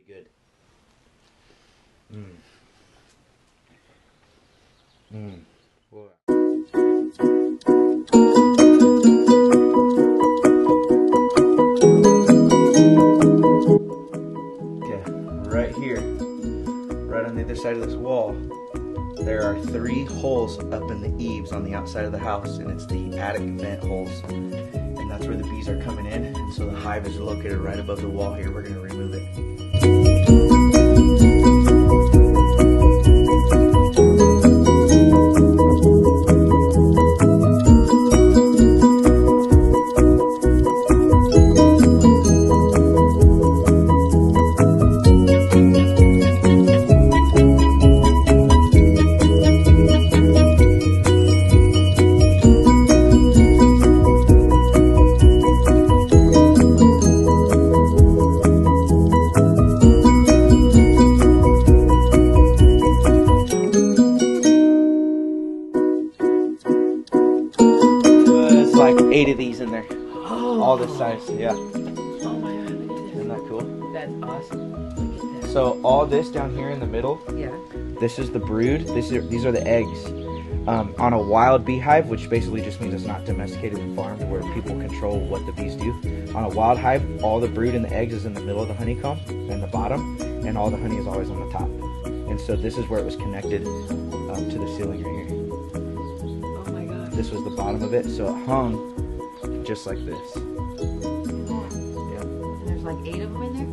good. Whoa. Okay, right here, right on the other side of this wall, there are 3 holes up in the eaves on the outside of the house, and it's the attic vent holes. And that's where the bees are coming in. And so the hive is located right above the wall here. We're going to remove it. Like 8 of these in there. Oh. All this size, yeah. Oh my god, look at this. Isn't that cool? That's awesome. Look at that. So all this down here in the middle, Yeah. this is the brood. These are the eggs. On a wild beehive, which basically just means it's not domesticated and farmed, where people control what the bees do. On a wild hive, all the brood and the eggs is in the middle of the honeycomb and the bottom, and all the honey is always on the top. And so this is where it was connected to the ceiling right here. This was the bottom of it, so it hung just like this. Yeah. And there's like 8 of them in there?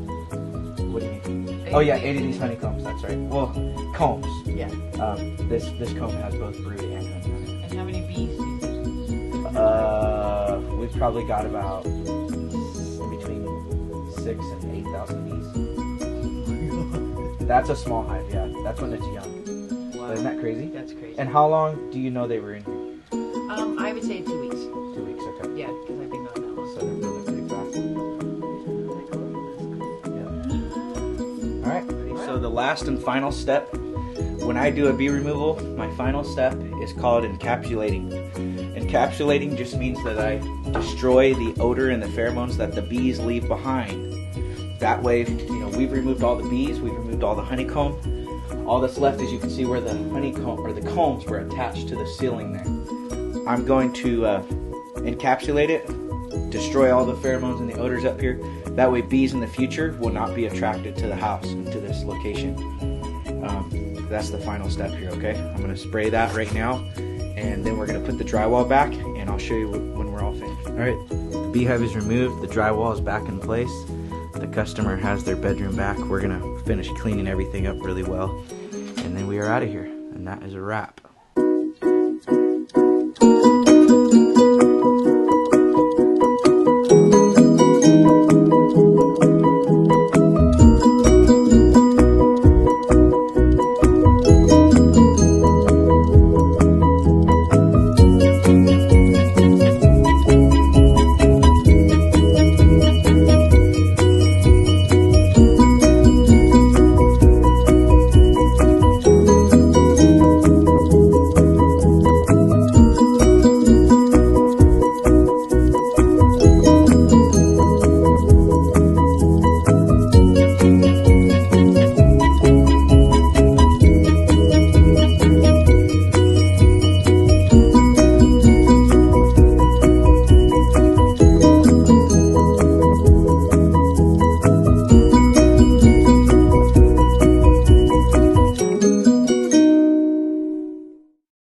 What do you mean? Oh yeah, 8 of these honeycombs, that's right. Well, combs. Yeah. This comb has both brood and honey on it. And how many bees do you think? We've probably got about between 6,000 and 8,000 bees. That's a small hive, yeah. That's when it's young. Wow. Isn't that crazy? That's crazy. And how long do you know they were in here? I would say 2 weeks. 2 weeks, okay. Yeah, because I've been gone that long. So they're building pretty fast. Yeah. Alright, so the last and final step, when I do a bee removal, my final step is called encapsulating. Encapsulating just means that I destroy the odor and the pheromones that the bees leave behind. That way, we've removed all the bees, we've removed all the honeycomb. All that's left is you can see where the honeycomb or the combs were attached to the ceiling there. I'm going to encapsulate it, destroy all the pheromones and the odors up here. That way bees in the future will not be attracted to the house and to this location. That's the final step here, okay? I'm going to spray that right now, and then we're going to put the drywall back, and I'll show you when we're all finished. Alright, the beehive is removed, the drywall is back in place. The customer has their bedroom back. We're going to finish cleaning everything up really well, and then we are out of here, and that is a wrap.